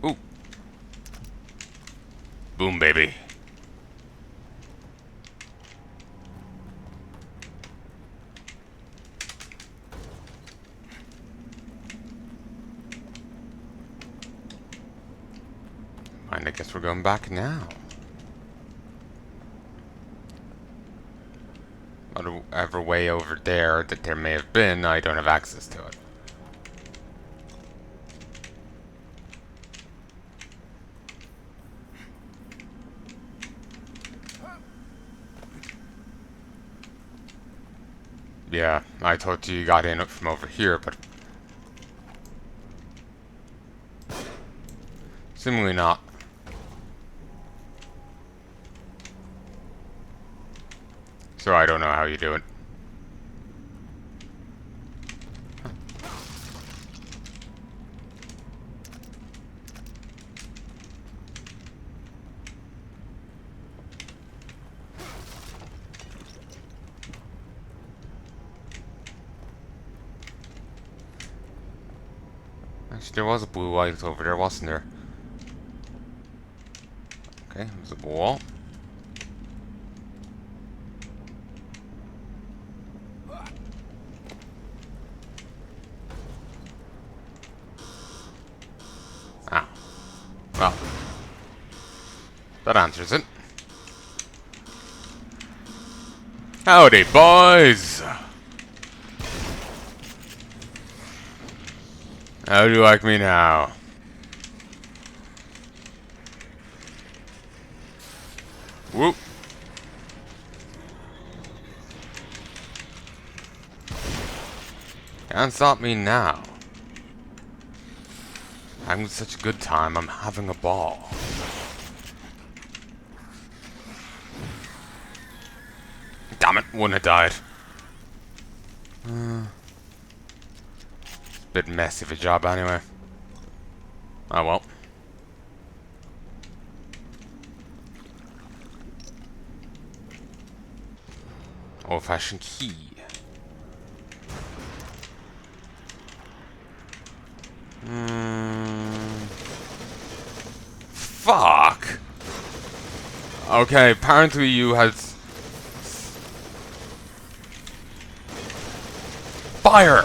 Ooh. Boom, baby. And I guess we're going back now. Whatever way over there that there may have been, I don't have access to it. Yeah, I thought you got in from over here, but seemingly not. So I don't know how you do it. Actually, there was a blue light over there, wasn't there? Okay, there's a wall. Ah. Well. That answers it. Howdy, boys! How do you like me now? Whoop. Can't stop me now. Having such a good time, I'm having a ball. Damn it, wouldn't have died. It's a bit messy of a job anyway. Oh well. Old-fashioned key. Fuck! Okay, apparently you had... Fire!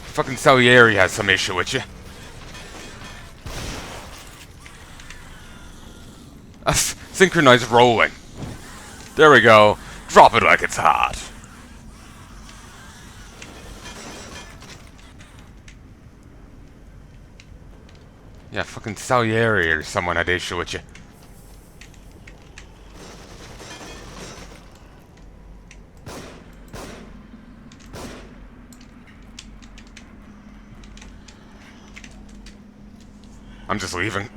Fucking Salieri has some issue with you. Synchronized rolling. There we go. Drop it like it's hot. Yeah, fucking Salieri or someone had issue with you. I'm just leaving.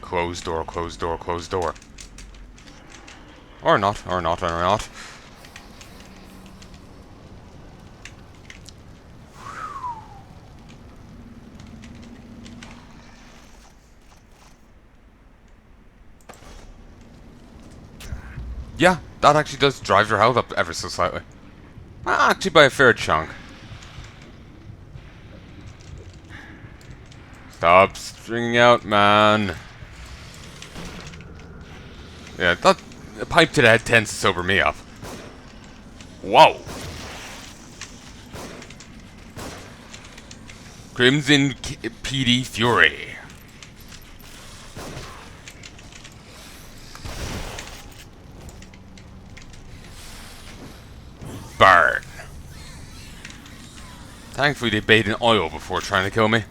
Closed door, closed door, closed door. Or not, or not, or not. Yeah, that actually does drive your health up ever so slightly. Actually by a fair chunk. Stop stringing out, man. Yeah, that pipe to the head tends to sober me up. Whoa! Crimson PD Fury. Burn. Thankfully they bathed in oil before trying to kill me.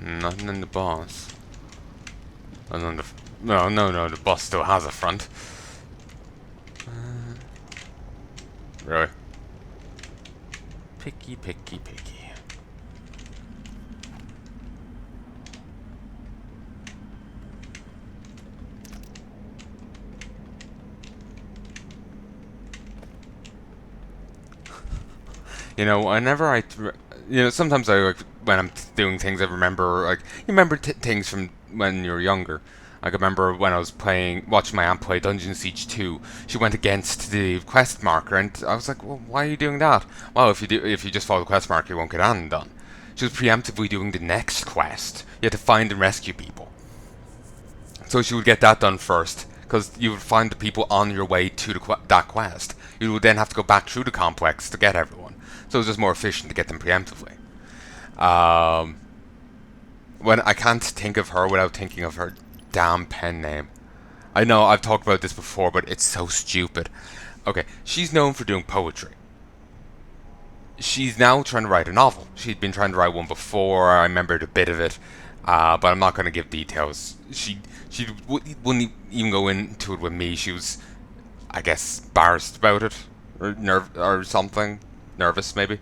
Nothing in the boss. And then no, the boss still has a front. Really? Picky, picky, picky. You know, whenever sometimes I, like, when I'm doing things, I remember, like, you remember things from when you're younger. I can remember when I was watching my aunt play Dungeon Siege 2, she went against the quest marker, and I was like, well, why are you doing that? Well, if you just follow the quest marker, you won't get anything done. She was preemptively doing the next quest. You had to find and rescue people. So she would get that done first, because you would find the people on your way to that quest. You would then have to go back through the complex to get everyone. So it was just more efficient to get them preemptively. Um, when I can't think of her without thinking of her damn pen name. I know I've talked about this before, but it's so stupid. Okay, she's known for doing poetry. She's now trying to write a novel. She'd been trying to write one before. I remembered a bit of it, but I'm not going to give details. She wouldn't even go into it with me. She was, I guess, embarrassed about it, or something, nervous maybe.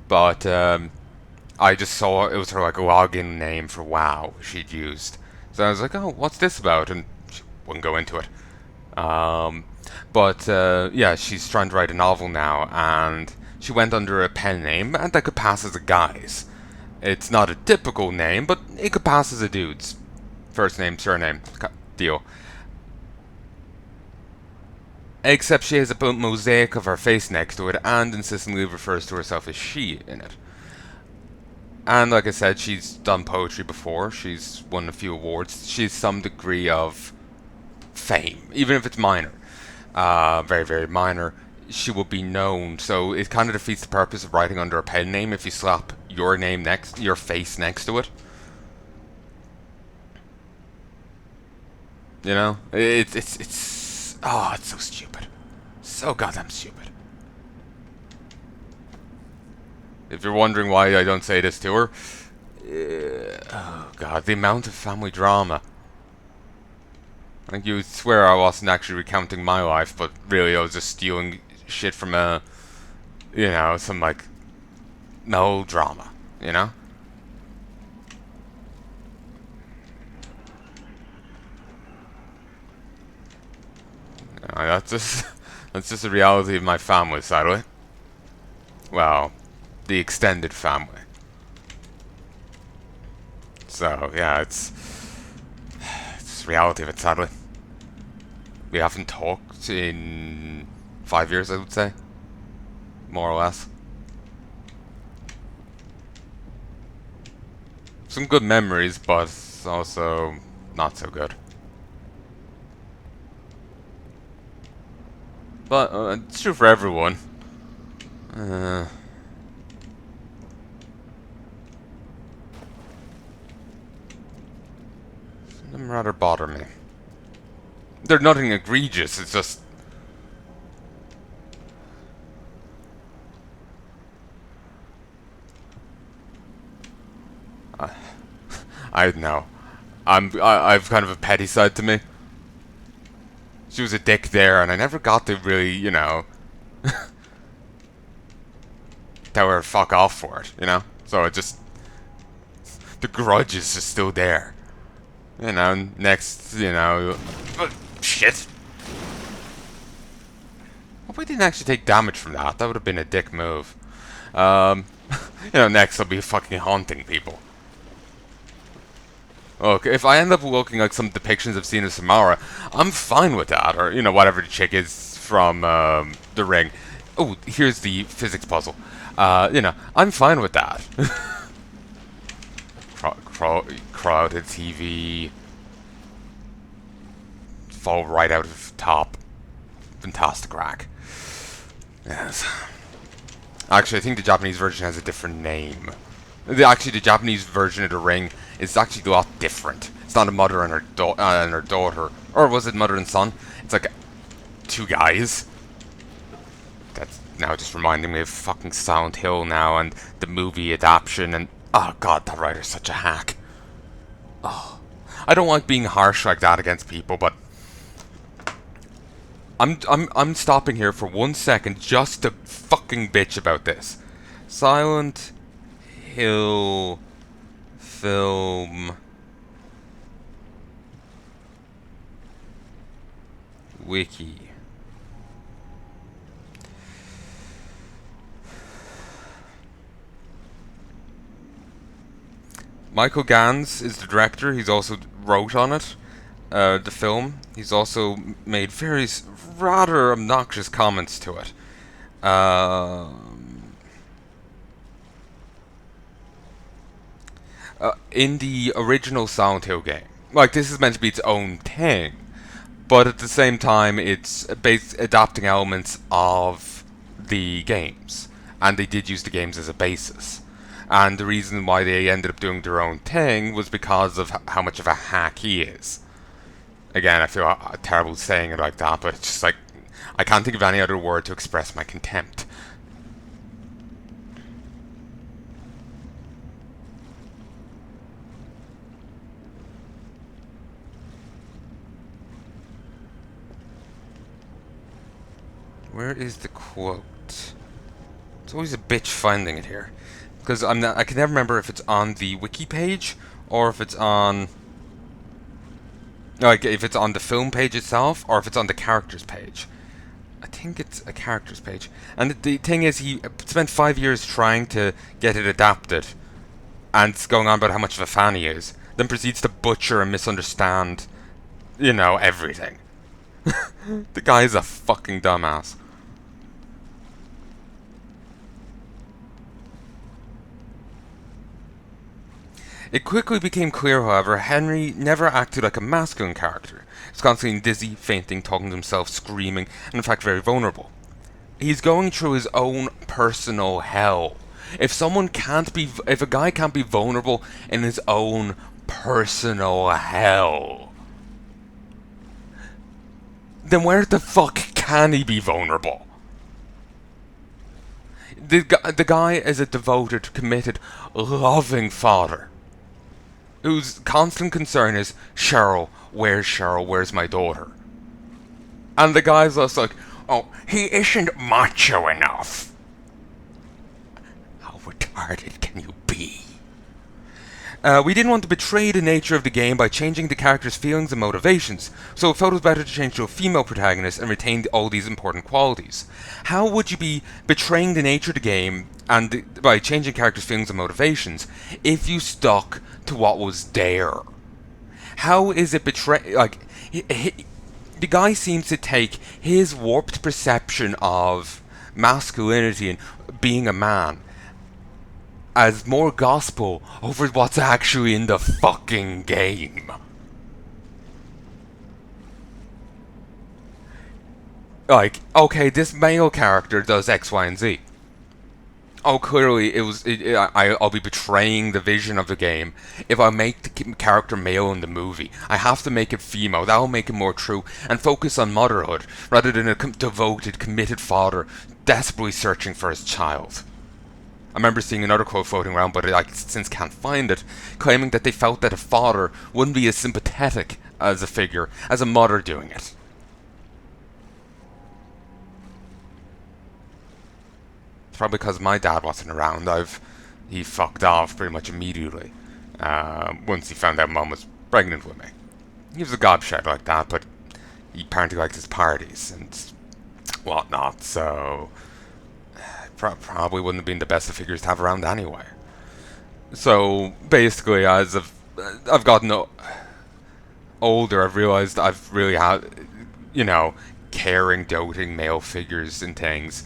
But I just saw it was her like login name for WoW she'd used. So I was like, oh, what's this about? And she wouldn't go into it. Um, but yeah, she's trying to write a novel now, and she went under a pen name, and that could pass as a guy's. It's not a typical name, but it could pass as a dude's first name, surname deal. Except she has a mosaic of her face next to it, and insistently refers to herself as she in it. And like I said, she's done poetry before. She's won a few awards. She's some degree of fame, even if it's minor. Very, very minor. She will be known. So it kind of defeats the purpose of writing under a pen name if you slap your face next to it. You know, it's so stupid, so goddamn stupid. If you're wondering why I don't say this to her, oh god, the amount of family drama. I think you would swear I wasn't actually recounting my life, but really I was just stealing shit from some like melodrama, you know? That's just that's just the reality of my family, sadly. Well, the extended family. So yeah, it's the reality of it, sadly. We haven't talked in 5 years, I would say, more or less. Some good memories, but also not so good. But it's true for everyone. Some of them rather bother me. They're nothing egregious, it's just... I don't know. I've kind of a petty side to me. She was a dick there, and I never got to really, tell her fuck off for it, you know? So it just... The grudge is just still there. Next, shit. Hope I didn't actually take damage from that. That would have been a dick move. Next I'll be fucking haunting people. Look, if I end up looking like some depictions I've seen of Samara, I'm fine with that. Or, whatever the chick is from The Ring. Oh, here's the physics puzzle. I'm fine with that. Crowded TV. Fall right out of top. Fantastic rack. Yes. Actually, I think the Japanese version has a different name. Actually, the Japanese version of The Ring is actually a lot different. It's not a mother and her daughter, or was it mother and son? It's like two guys. That's now just reminding me of fucking Silent Hill now and the movie adaptation. And oh god, that writer's such a hack. Oh, I don't like being harsh like that against people, but I'm stopping here for 1 second just to fucking bitch about this. Silent Hill film wiki. Michael Gans is the director. He's also wrote on it. the film, he's also made various rather obnoxious comments to it. In the original Silent Hill game, like this is meant to be its own thing, but at the same time, it's adapting elements of the games, and they did use the games as a basis. And the reason why they ended up doing their own thing was because of how much of a hack he is. Again, I feel terrible saying it like that, but it's just like I can't think of any other word to express my contempt. Where is the quote? It's always a bitch finding it here, because I can never remember if it's on the wiki page or if it's on like if it's on the film page itself or if it's on the characters page. I think it's a characters page. And the thing is, he spent 5 years trying to get it adapted, and it's going on about how much of a fan he is. Then proceeds to butcher and misunderstand, everything. The guy is a fucking dumbass. It quickly became clear, however, Henry never acted like a masculine character. He's constantly dizzy, fainting, talking to himself, screaming, and in fact very vulnerable. He's going through his own personal hell. If a guy can't be vulnerable in his own personal hell, then where the fuck can he be vulnerable? The guy is a devoted, committed, loving father whose constant concern is, Cheryl? Where's my daughter? And the guy's just like, oh, he isn't macho enough. How retarded can you be? We didn't want to betray the nature of the game by changing the character's feelings and motivations, so we felt it was better to change to a female protagonist and retain all these important qualities. How would you be betraying the nature of the game and by changing characters' feelings and motivations if you stuck to what was there? How is it the guy seems to take his warped perception of masculinity and being a man as more gospel over what's actually in the fucking game. Like, okay, this male character does X, Y, and Z. Oh, clearly I'll be betraying the vision of the game if I make the character male in the movie. I have to make it female. That'll make it more true and focus on motherhood rather than a devoted, committed father desperately searching for his child. I remember seeing another quote floating around, but I since can't find it, claiming that they felt that a father wouldn't be as sympathetic as a figure as a mother doing it. It's probably because my dad wasn't around. He fucked off pretty much immediately once he found out Mum was pregnant with me. He was a gobshite like that, but he apparently liked his parties and whatnot, so probably wouldn't have been the best of figures to have around anyway. So basically, as I've gotten older, I've realized I've really had, caring, doting male figures and things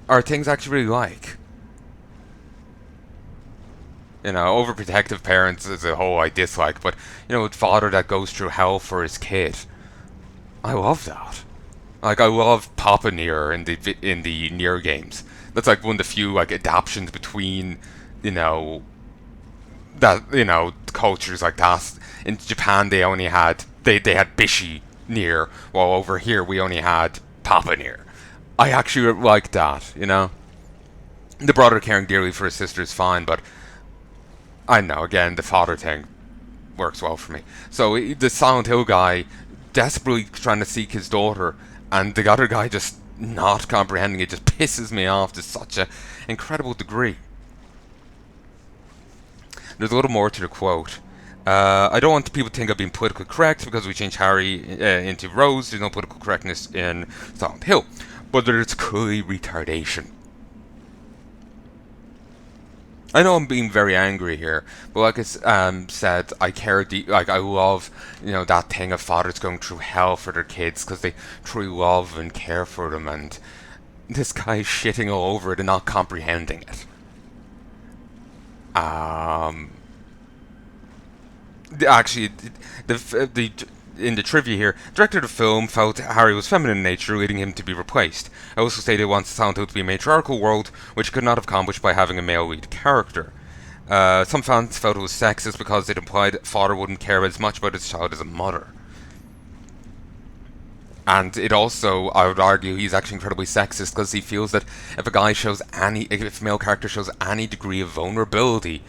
are things I actually really like. Overprotective parents as a whole I dislike, but a father that goes through hell for his kid, I love that. Like, I love Papa Nier in the Nier games. That's like one of the few like adaptations between, cultures like that. In Japan they only had they had Bishi Nier, while over here we only had Papa Nier. I actually like that, The brother caring dearly for his sister is fine, but I know, again, the father thing works well for me. So the Silent Hill guy desperately trying to seek his daughter, and the other guy just not comprehending it just pisses me off to such an incredible degree. There's a little more to the quote. I don't want people to think I'm being politically correct because we changed Harry into Rose. There's no political correctness in Silent Hill, but there's clearly retardation. I know I'm being very angry here, but like said, I care like I love, that thing of fathers going through hell for their kids because they truly love and care for them, and this guy shitting all over it and not comprehending it. Um, Actually, the in the trivia here, director of the film felt Harry was feminine in nature, leading him to be replaced. I also stated he wants Silent Hill to be a matriarchal world, which could not have accomplished by having a male lead character. Some fans felt it was sexist because it implied that father wouldn't care as much about his child as a mother. And it also, I would argue, he's actually incredibly sexist because he feels that if a male character shows any degree of vulnerability,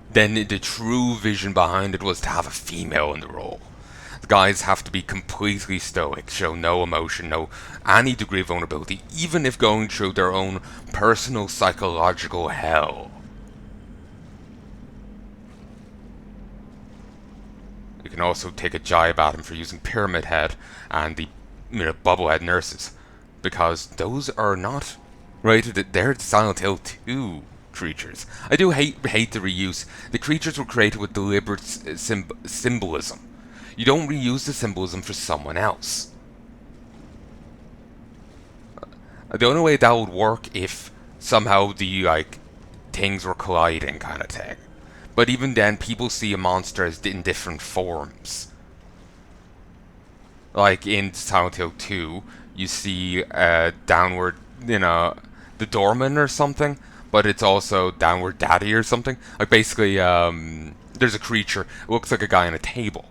then the true vision behind it was to have a female in the role. The guys have to be completely stoic, show no emotion, no any degree of vulnerability, even if going through their own personal psychological hell. You can also take a jibe at him for using Pyramid Head and the Bubblehead nurses, because those are not rated. They're Silent Hill 2 creatures. I do hate the reuse. The creatures were created with deliberate symbolism. You don't reuse the symbolism for someone else. The only way that would work if somehow the things were colliding, kind of thing. But even then, people see a monster as in different forms. Like in Silent Hill 2, you see downward, the doorman or something, but it's also downward daddy or something. Like basically, there's a creature. It looks like a guy on a table.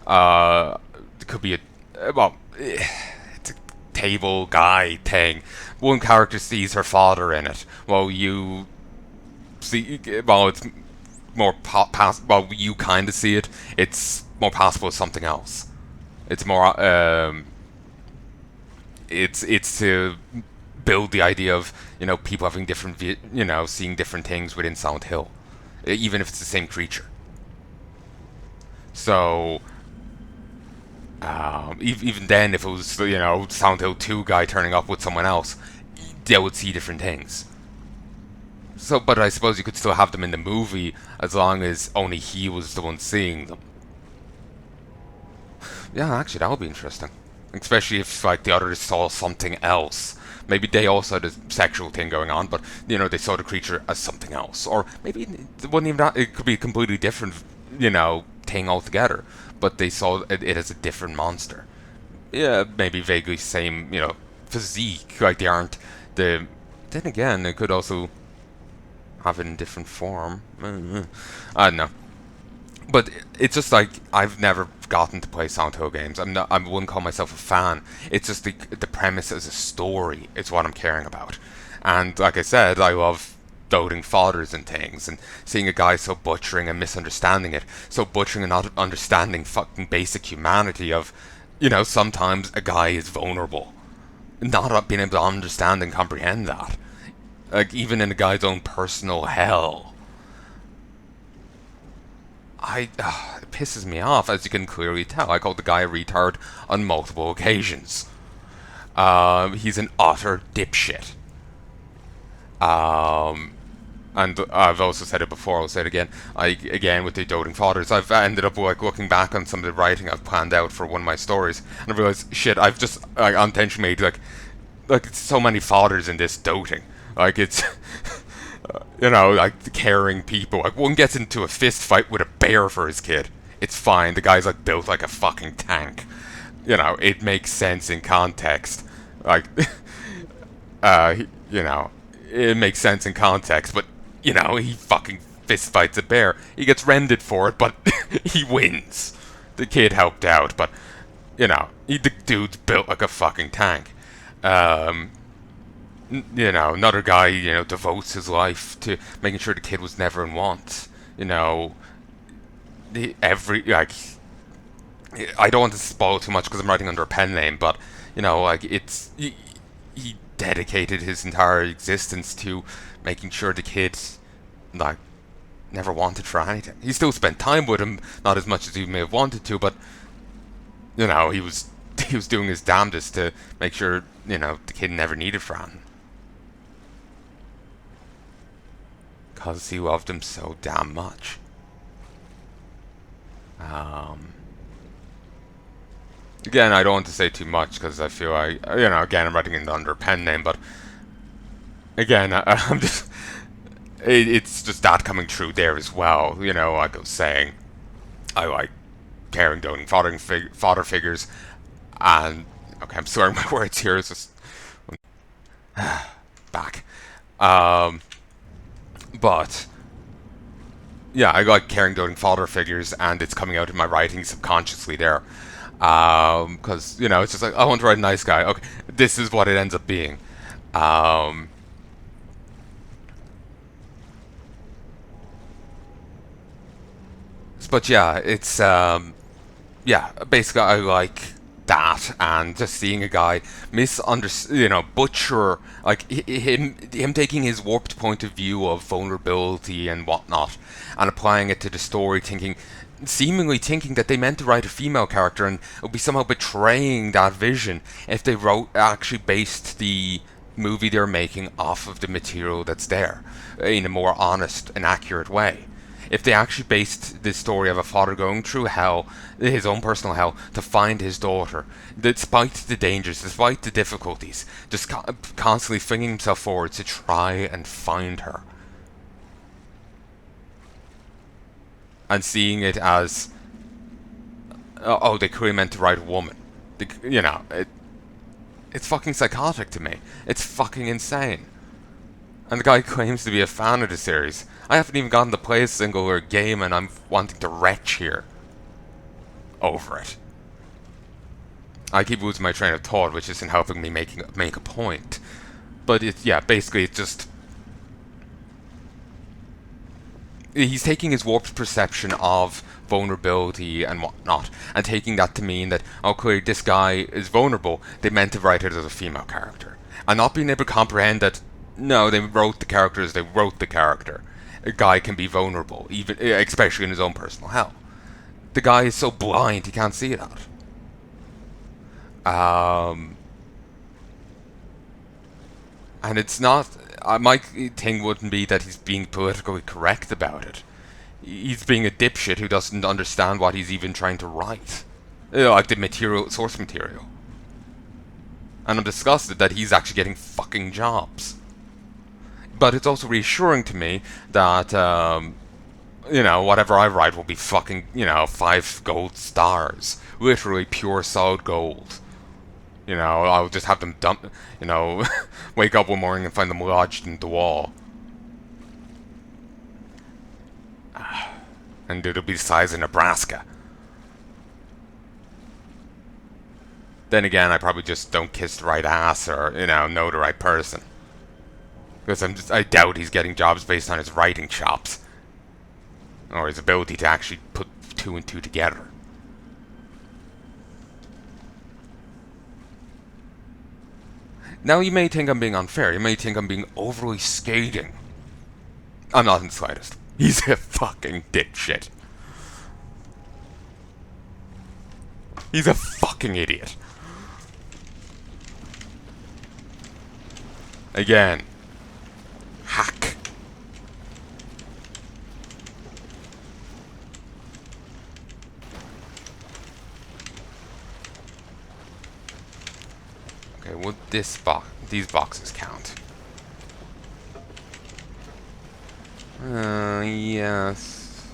It could be it's a table guy thing. One character sees her father in it, while you see, it's more well, you kind of see it. It's more possible as something else. It's more it's to build the idea of people having different seeing different things within Silent Hill, even if it's the same creature. So even then, if it was Silent Hill 2 guy turning up with someone else, they would see different things. So, but I suppose you could still have them in the movie as long as only he was the one seeing them. Yeah, actually, that would be interesting. Especially if like the others saw something else. Maybe they also had a sexual thing going on, but they saw the creature as something else, or maybe it wasn't even that. It could be a completely different, thing altogether. But they saw it as a different monster. Yeah, maybe vaguely same, physique. Like they aren't the. Then again, it could also have it in different form. I don't know. But it's just like I've never gotten to play Silent Hill games. I wouldn't call myself a fan. It's just the premise as a story is what I'm caring about. And like I said, I love doting fathers and things, and seeing a guy so butchering and misunderstanding it, so butchering and not understanding fucking basic humanity of, sometimes a guy is vulnerable, not being able to understand and comprehend that, like even in a guy's own personal hell. It pisses me off, as you can clearly tell. I called the guy a retard on multiple occasions. He's an utter dipshit. And I've also said it before, I'll say it again. Again, with the doting fathers, I've ended up looking back on some of the writing I've planned out for one of my stories, and I realized, shit, I've just unintentionally made like so many fathers in this doting. Like it's like the caring people. Like one gets into a fist fight with a bear for his kid. It's fine. The guy's like built like a fucking tank. It makes sense in context. Like, it makes sense in context. But he fucking fist fights a bear. He gets rended for it, but he wins. The kid helped out, but the dude's built like a fucking tank. Another guy, devotes his life to making sure the kid was never in want. I don't want to spoil too much because I'm writing under a pen name, but he dedicated his entire existence to making sure the kid like never wanted for anything. He still spent time with him, not as much as he may have wanted to, but he was he was doing his damnedest to make sure the kid never needed for anything. because he loved him so damn much. Again, I don't want to say too much because I feel like, again, I'm writing it under a pen name, but again, I'm just, it's just that coming true there as well. Like I was saying, I like caring, doting, father figures, and okay, I'm slurring my words here. It's just back, but yeah, I like caring, doting father figures, and it's coming out in my writing subconsciously there. Because it's just like I want to write a nice guy. Okay, this is what it ends up being. Um, but yeah, it's yeah. Basically, I like that, and just seeing a guy butcher like him taking his warped point of view of vulnerability and whatnot, and applying it to the story, seemingly thinking that they meant to write a female character, and it would be somehow betraying that vision if they actually based the movie they're making off of the material that's there in a more honest and accurate way. If they actually based this story of a father going through hell, his own personal hell, to find his daughter, despite the dangers, despite the difficulties, just constantly flinging himself forward to try and find her, and seeing it as, oh, they clearly meant to write a woman. It's fucking psychotic to me. It's fucking insane. And the guy claims to be a fan of the series. I haven't even gotten to play a single game, and I'm wanting to retch here over it. I keep losing my train of thought, which isn't helping me make a point. But basically it's just he's taking his warped perception of vulnerability and whatnot, and taking that to mean that, okay, this guy is vulnerable, they meant to write it as a female character. And not being able to comprehend that, no, they wrote the character as they wrote the character. A guy can be vulnerable, even especially in his own personal hell. The guy is so blind he can't see it out. And it's not. My thing wouldn't be that he's being politically correct about it. He's being a dipshit who doesn't understand what he's even trying to write. Like the source material. And I'm disgusted that he's actually getting fucking jobs. But it's also reassuring to me that, whatever I write will be fucking, 5 gold stars. Literally pure solid gold. I'll just have them dump, wake up one morning and find them lodged in the wall. And it'll be the size of Nebraska. Then again, I probably just don't kiss the right ass or, know the right person. Because I doubt he's getting jobs based on his writing chops. Or his ability to actually put 2 and 2 together. Now you may think I'm being unfair, you may think I'm being overly scathing. I'm not in the slightest. He's a fucking dipshit. He's a fucking idiot. Again. Hack. Okay, would these boxes count? Yes.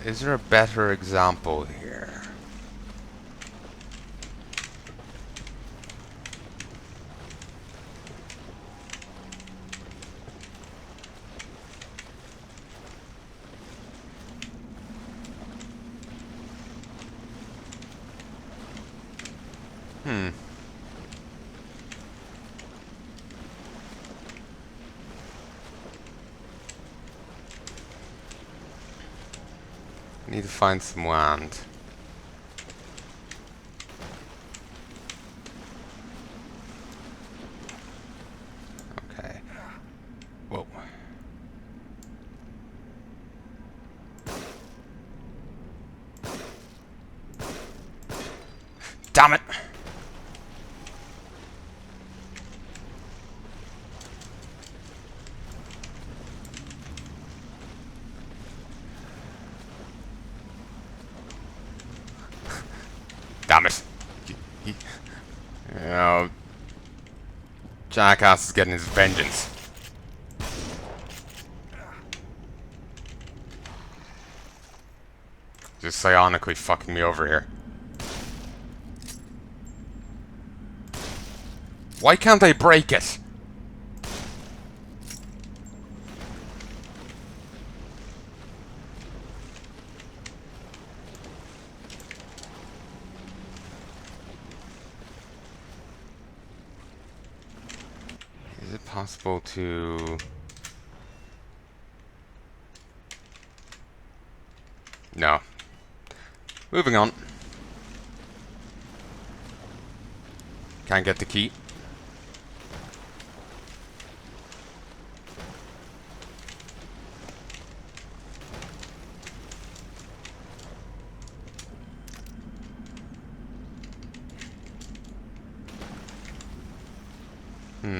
Is there a better example here? Need to find some land. Okay. Whoa. Damn it! Jackass is getting his vengeance. Just psionically fucking me over here. Why can't I break it? Is it possible to... No. Moving on. Can't get the key.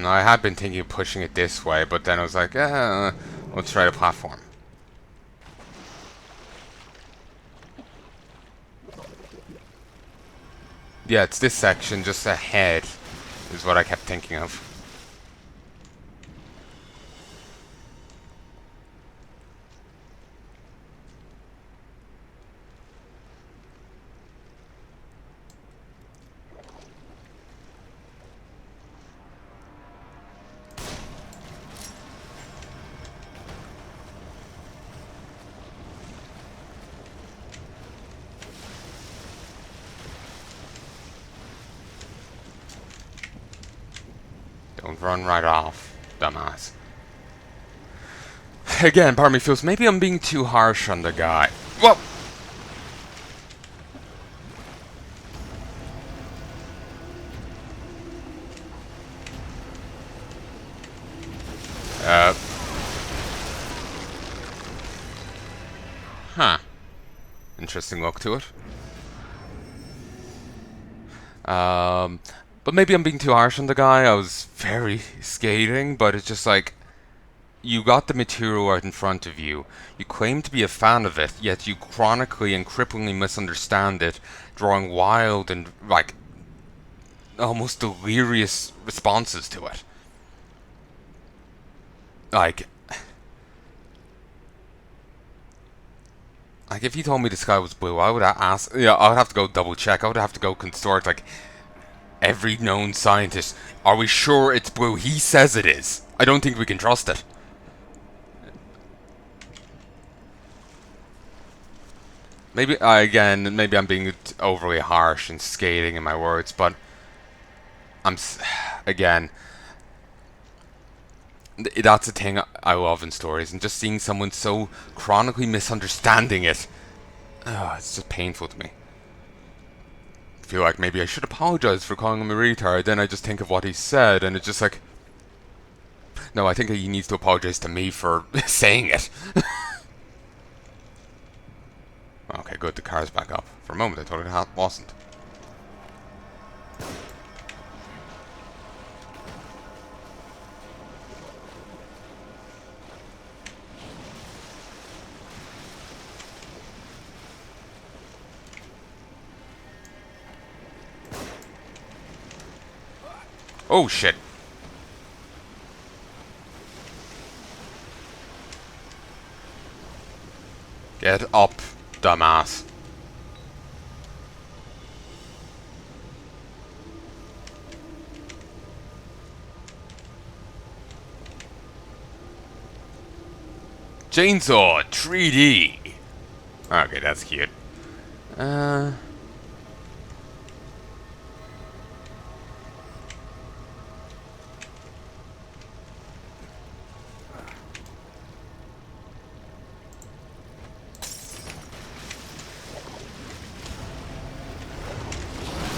I had been thinking of pushing it this way, but then I was like, let's try the platform. Yeah, it's this section just ahead, is what I kept thinking of. Don't run right off, dumbass. Again, part of me feels maybe I'm being too harsh on the guy. Whoa! Huh. Interesting look to it. But maybe I'm being too harsh on the guy. I was very scathing, but it's just like, you got the material right in front of you. You claim to be a fan of it, yet you chronically and cripplingly misunderstand it, drawing wild and, like, almost delirious responses to it. Like, if you told me the sky was blue, I would ask. Yeah, I would have to go double check. I would have to go consort like every known scientist. Are we sure it's blue? He says it is. I don't think we can trust it. Maybe again, maybe I'm being overly harsh and scathing in my words, but again. That's the thing I love in stories, and just seeing someone so chronically misunderstanding it, it's just painful to me. I feel like maybe I should apologize for calling him a retard, then I just think of what he said, and it's just like, no, I think he needs to apologize to me for saying it. Okay, good, the car's back up. For a moment I thought it wasn't. Oh shit. Get up, dumbass. Chainsaw 3D. Okay, that's cute.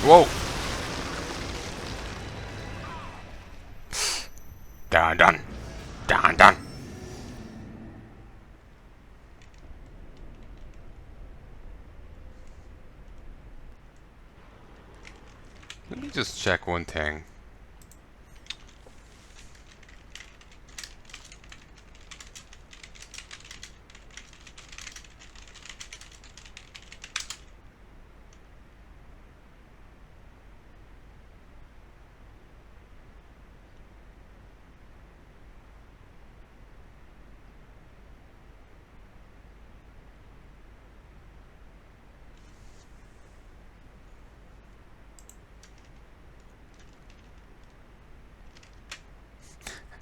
Whoa. Dun dun. Dun dun. Let me just check one thing.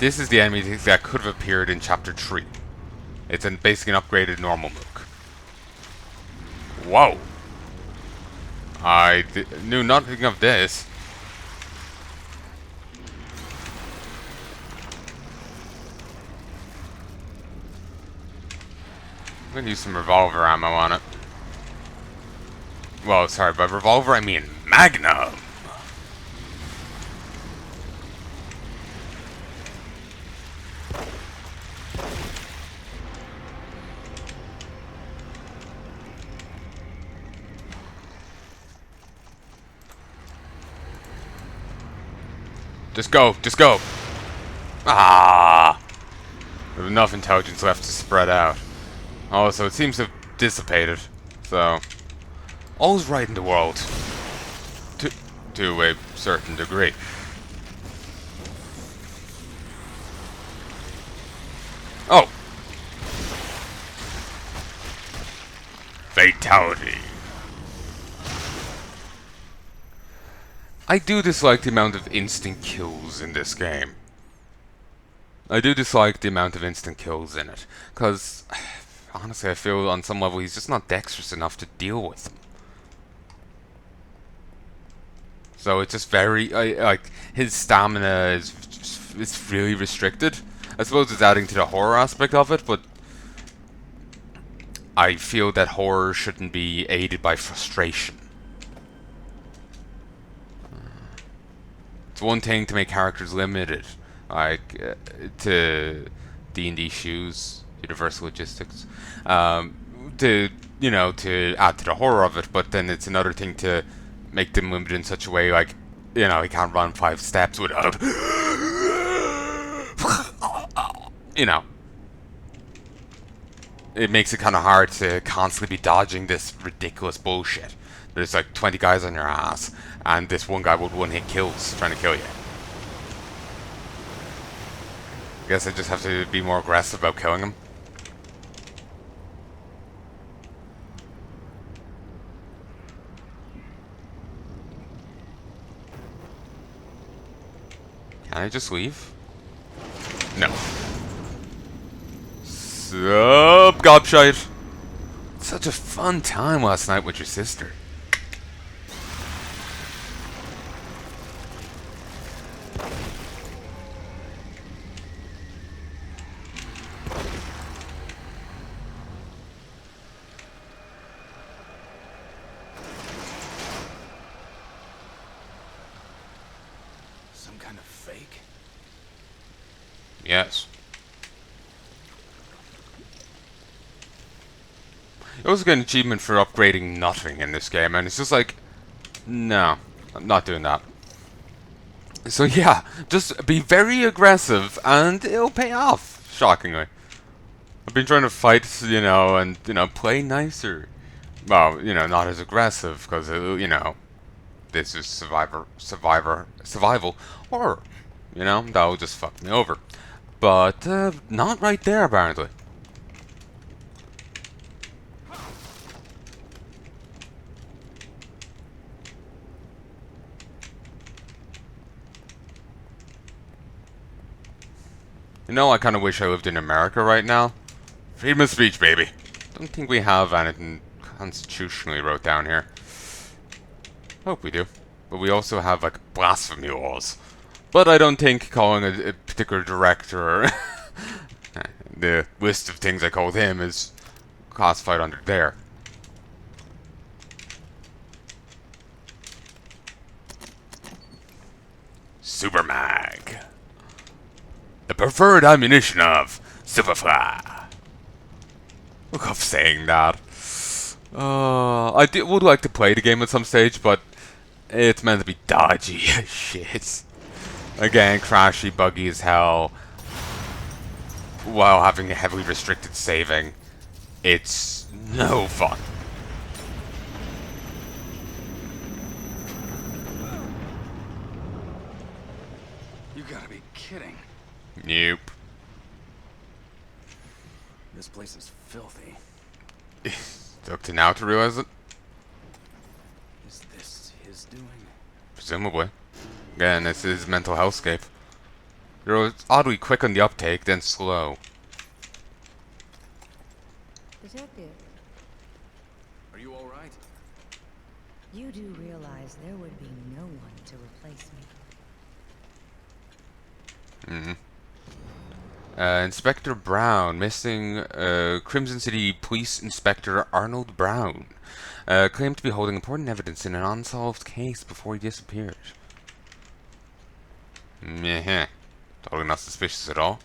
This is the enemy that could have appeared in Chapter 3. It's basically an upgraded normal Mook. Whoa! I knew nothing of this. I'm gonna use some revolver ammo on it. Well, sorry, by revolver I mean Magnum! Just go, just go! Ah! There's enough intelligence left to spread out. Also, it seems to have dissipated, so... all's right in the world. To a certain degree. Oh! Fatality. I do dislike the amount of instant kills in this game. I do dislike the amount of instant kills in it, because honestly I feel on some level he's just not dexterous enough to deal with them. So it's just very, like, his stamina is really restricted. I suppose it's adding to the horror aspect of it, but I feel that horror shouldn't be aided by frustration. It's one thing to make characters limited, like to D&D shoes, Universal Logistics, to to add to the horror of it. But then it's another thing to make them limited in such a way, like he can't run 5 steps without, It makes it kind of hard to constantly be dodging this ridiculous bullshit. There's like 20 guys on your ass, and this one guy with one-hit kills trying to kill you. I guess I just have to be more aggressive about killing him. Can I just leave? No. Sup, gobshite? Such a fun time last night with your sister. Some kind of fake? Yes. You also get an achievement for upgrading nothing in this game, and it's just like, no, I'm not doing that. So yeah, just be very aggressive, and it'll pay off, shockingly. I've been trying to fight, and, play nicer. Well, not as aggressive, because, this is survival horror. That'll just fuck me over. But, not right there, apparently. I kind of wish I lived in America right now. Freedom of speech, baby. Don't think we have anything constitutionally wrote down here. Hope we do. But we also have, like, blasphemy laws. But I don't think calling a particular director the list of things I called him is classified under there. Super Mag. The preferred ammunition of Superfly. Look, I'm saying that. I would like to play the game at some stage, but it's meant to be dodgy as shit. Again, crashy, buggy as hell, while having a heavily restricted saving. It's no fun. You gotta be kidding. Nope. This place is filthy. Took to now to realize it? Is this his doing? Presumably. Again, this is mental hellscape. They're oddly quick on the uptake, then slow. Detective, Are you all right? you do realize there would be no one to replace me. Inspector Brown, missing Crimson City Police Inspector Arnold Brown, claimed to be holding important evidence in an unsolved case before he disappeared. Meh. Totally not suspicious at all.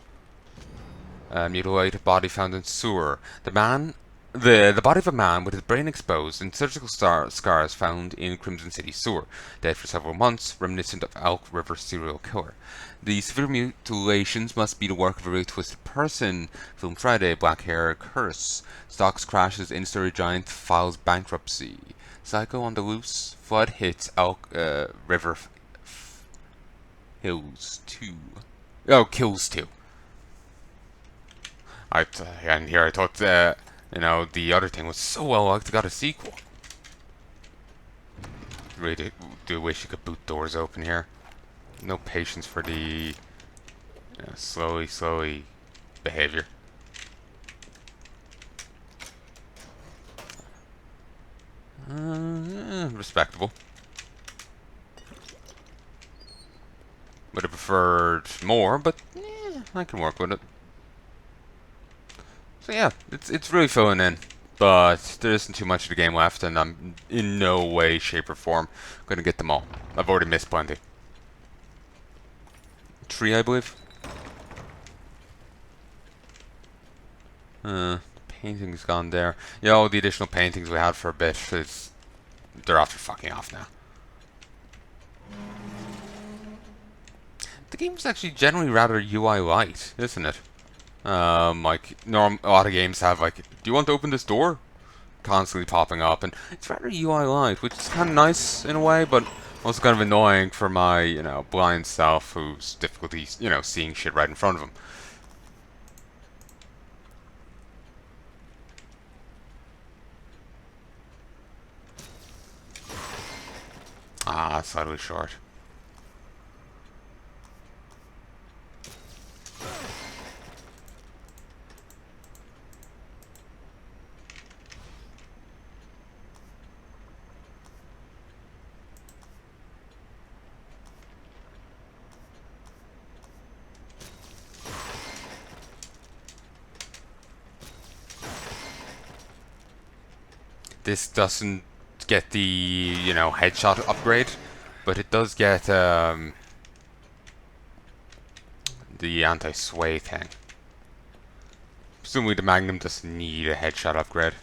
Mutilated body found in sewer. The body of a man with his brain exposed and surgical scars found in Crimson City sewer, dead for several months, reminiscent of Elk River serial killer. The severe mutilations must be the work of a really twisted person. Film Friday, Black Hair Curse. Stocks crashes, in-story giant files bankruptcy. Psycho on the loose. Flood hits Elk River Hills 2. Oh, Kills 2. And here I thought, the other thing was so well liked, got a sequel. Really do wish you could boot doors open here. No patience for the slowly behavior. Respectable. Would have preferred more, but I can work with it. So yeah, it's really filling in, but there isn't too much of the game left, and I'm in no way, shape, or form going to get them all. I've already missed plenty. Tree, I believe. Painting's gone there. Yeah, all the additional paintings we had for a bit, they're after fucking off now. The game's actually generally rather UI light, isn't it? Like a lot of games have like, do you want to open this door? Constantly popping up, and it's rather UI light, which is kind of nice in a way, but also kind of annoying for my, blind self who's difficulty, seeing shit right in front of him. Ah, slightly short. This doesn't get the, headshot upgrade, but it does get the anti-sway thing. Presumably the Magnum doesn't need a headshot upgrade.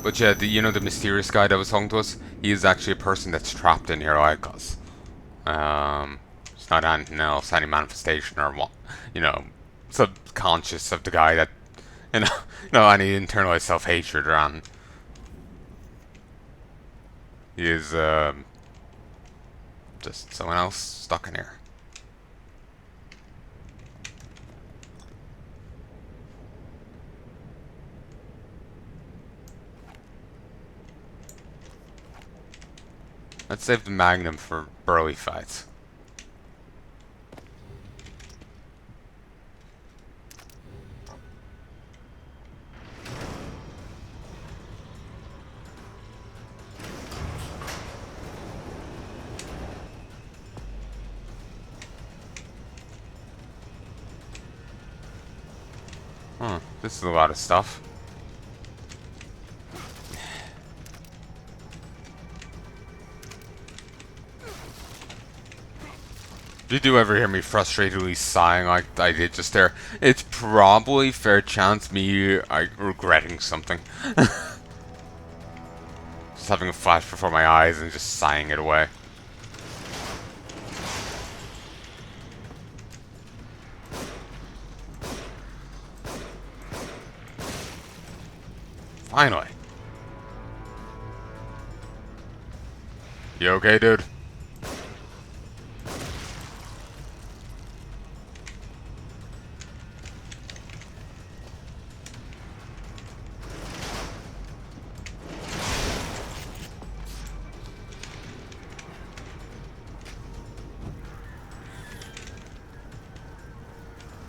But yeah, the mysterious guy that was talking to us, he is actually a person that's trapped in here like us. It's not anything else, any manifestation or what, subconscious of the guy that, you know, no any internalized self-hatred around. He is, just someone else stuck in here. Let's save the Magnum for burly fights. This is a lot of stuff. If you do ever hear me frustratedly sighing like I did just there, it's probably fair chance me regretting something. Just having a flash before my eyes and just sighing it away. Finally. You okay, dude?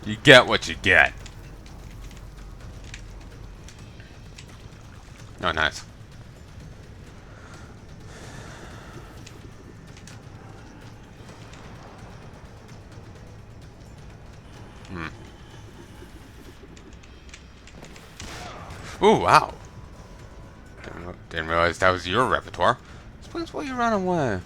You get what you get. Oh, nice. Ooh, wow. Didn't realize that was your repertoire. Explains why you ran away.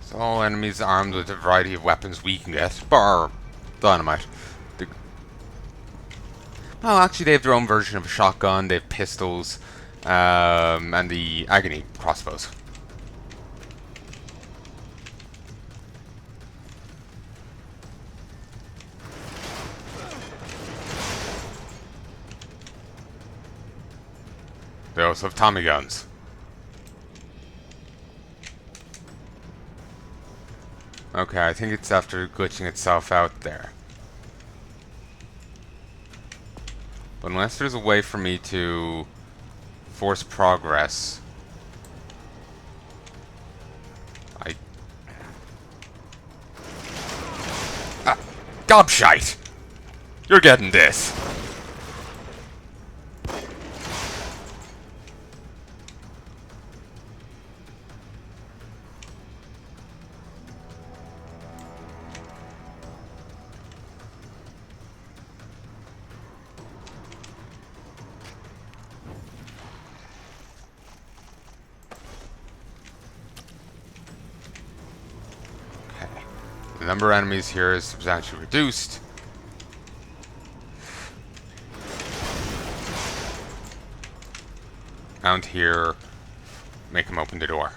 So all enemies armed with a variety of weapons we can get, bar dynamite. Oh, actually, they have their own version of a shotgun. They have pistols, and the agony crossbows. They also have Tommy guns. Okay, I think it's after glitching itself out there. But unless there's a way for me to force progress, I... Ah, gobshite! You're getting this! The number of enemies here is substantially reduced. Around here, make him open the door.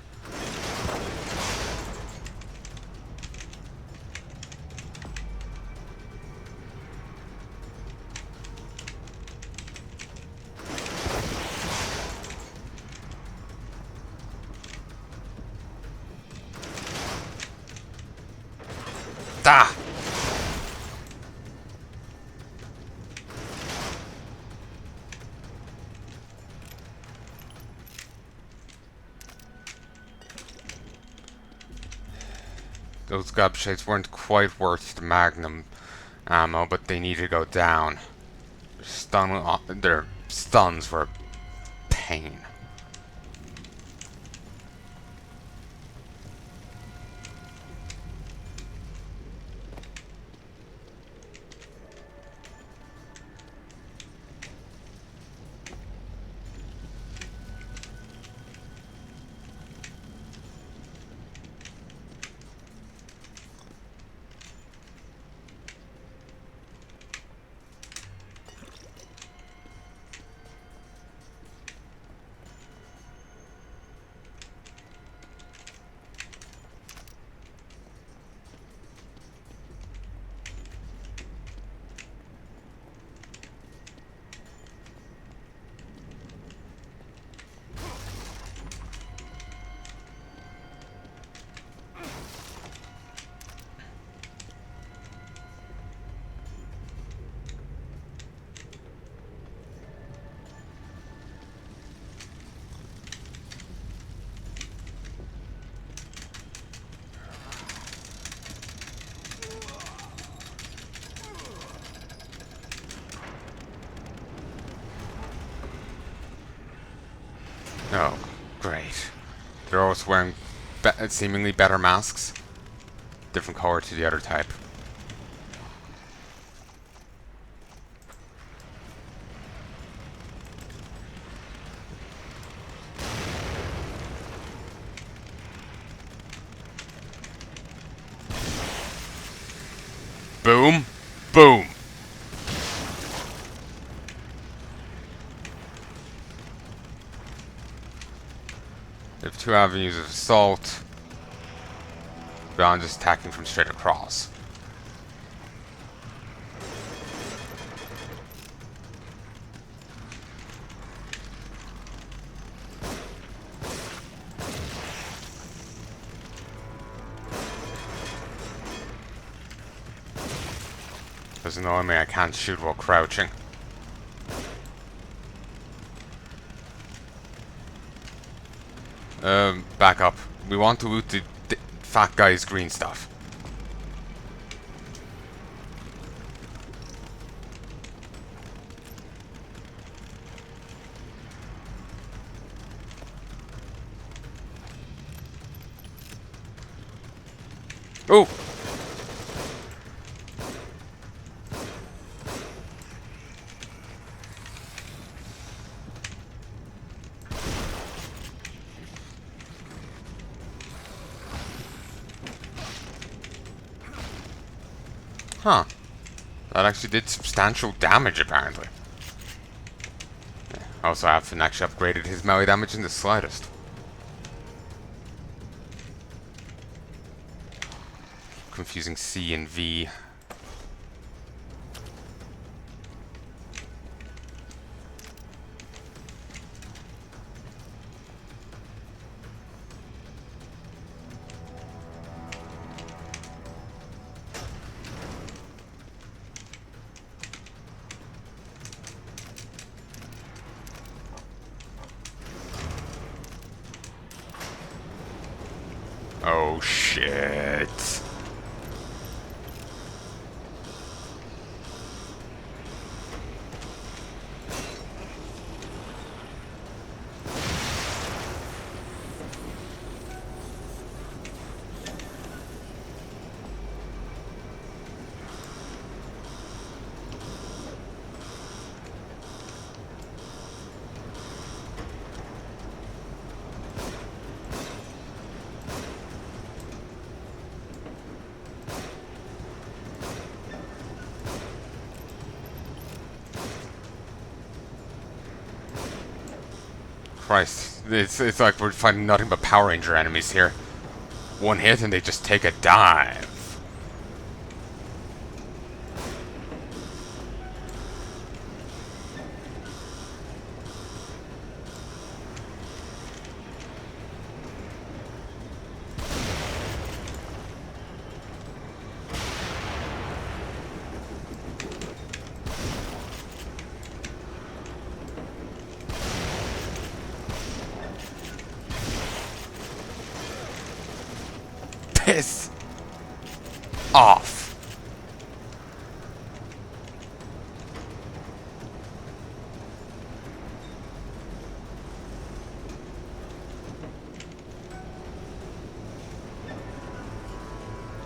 Ah! Those gobshites weren't quite worth the magnum ammo, but they need to go down. Their stuns were pain. Oh, great. They're also wearing seemingly better masks. Different color to the other type. Boom. Boom. They have two avenues of assault. Beyond just attacking from straight across. Doesn't know me, I can't shoot while crouching. Back up. We want to loot the fat guy's green stuff. Oh! Huh. That actually did substantial damage, apparently. Also, I haven't actually upgraded his melee damage in the slightest. Confusing C and V. Oh shit. Christ, it's like we're fighting nothing but Power Ranger enemies here. One hit and they just take a dive. Piss off.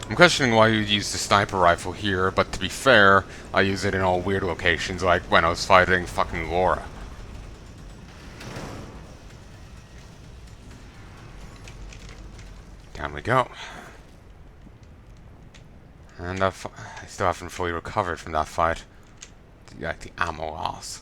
I'm questioning why you'd use the sniper rifle here, but to be fair, I use it in all weird locations, like when I was fighting fucking Laura. Down we go. And I still haven't fully recovered from that fight. Like the ammo loss.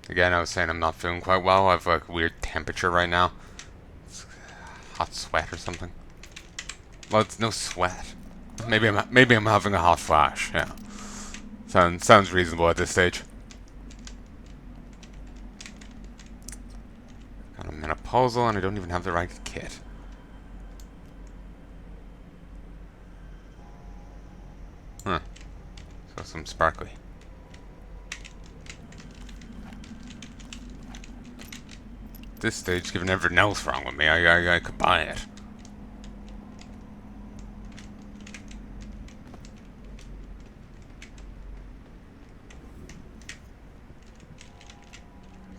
Again, I was saying I'm not feeling quite well. I have like a weird temperature right now. It's hot sweat or something. Well, it's no sweat. Maybe I'm having a hot flash. Yeah. Sounds reasonable at this stage. Got a menopausal and I don't even have the right kit. Huh. So some sparkly. At this stage, given everything else wrong with me, I could buy it.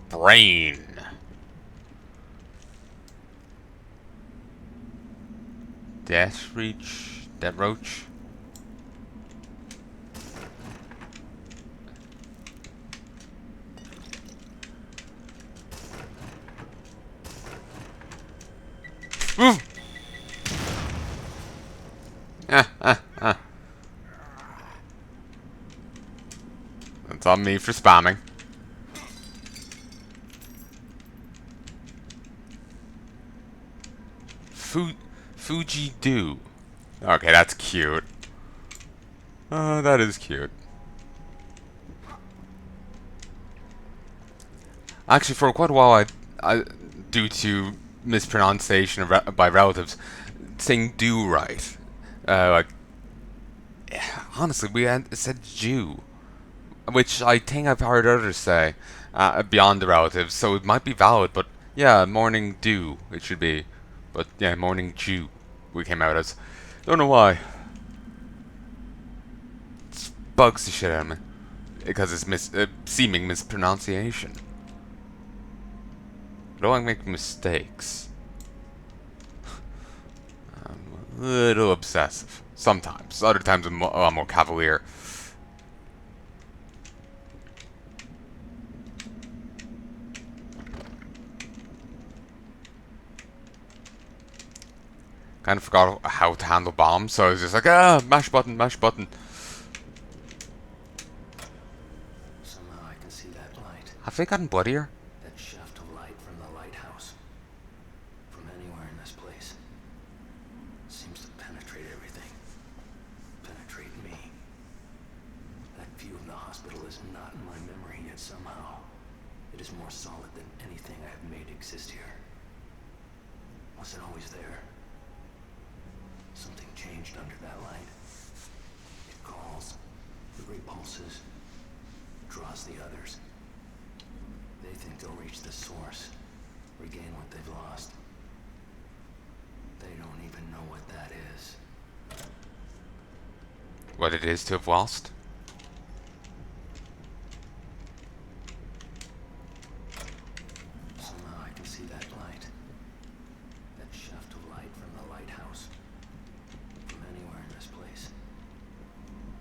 Brain. Death Reach. Death Roach. Woo! That's on me for spamming. Fuji Do. Okay, that's cute. That is cute. Actually, for quite a while, due to mispronunciation by relatives, saying "do" right. Like, honestly, we had said "Jew," which I think I've heard others say beyond the relatives, so it might be valid. But yeah, morning dew it should be. But yeah, morning Jew we came out as. Don't know why. It bugs the shit out of me because it's seeming mispronunciation. I don't like making mistakes. I'm a little obsessive. Sometimes. Other times I'm more cavalier. Kind of forgot how to handle bombs, so I was just like, mash button, mash button. Somehow I can see that light. Have they gotten bloodier? That shaft of light from the lighthouse. From anywhere in this place. Seems to penetrate everything. Penetrate me. That view of the hospital is not in my memory, yet somehow it is more solid than anything I have made exist here. Was it always there? Something changed under that light. It calls, it repulses, draws the others. They think they'll reach the source, regain what they've lost. They don't even know what that is. What it is to have lost? Somehow I can see that light. That shaft of light from the lighthouse. From anywhere in this place.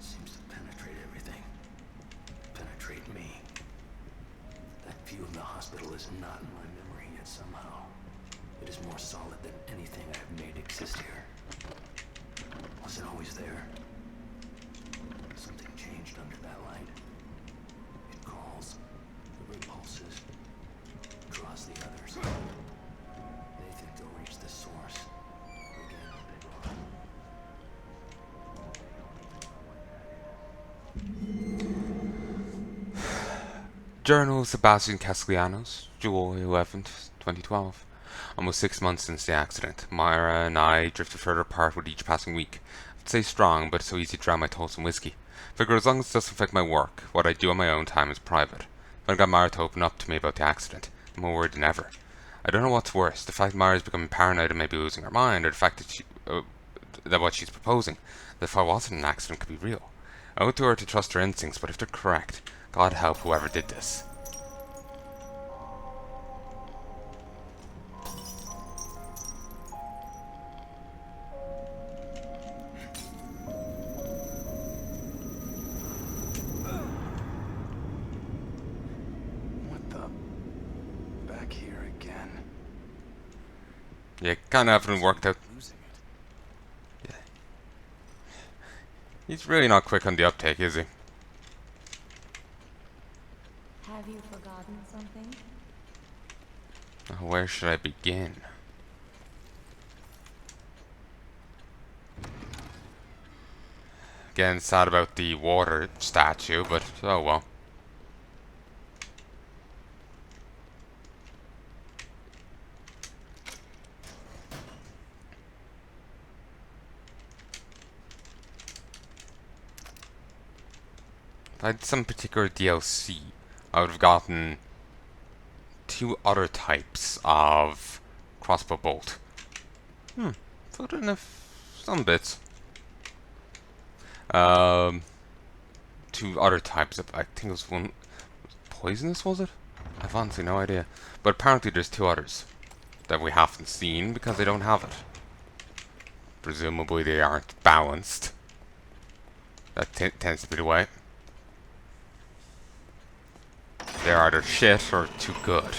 Seems to penetrate everything. Penetrate me. That view of the hospital is not in my memory, yet somehow it is more solid than anything I have made exist here. Was it always there? Something changed under that light. It calls, it repulses, draws the others. They think they'll reach the source, regain what they've lost. Journal of Sebastian Castellanos, July 11th, 2012. Almost 6 months since the accident. Myra and I drifted further apart with each passing week. I'd say strong, but it's so easy to drown my thoughts in whiskey. Figure as long as it doesn't affect my work, what I do on my own time is private. When I got Myra to open up to me about the accident, I'm more worried than ever. I don't know what's worse, the fact Myra's becoming paranoid and maybe losing her mind, or the fact that what she's proposing, that if I wasn't an accident, could be real. I owe it to her to trust her instincts, but if they're correct, God help whoever did this. What the? Back here again. Yeah, kind of haven't worked out. Losing it. Yeah. He's really not quick on the uptake, is he? Have you forgotten something? Where should I begin? Getting sad about the water statue, but oh well. If I had some particular DLC, I would have gotten 2 other types of crossbow bolt. Put in some bits. 2 other types. I think it was one poisonous, was it? I've honestly no idea. But apparently there's 2 others that we haven't seen because they don't have it. Presumably they aren't balanced. That tends to be the way. They're either shit or too good.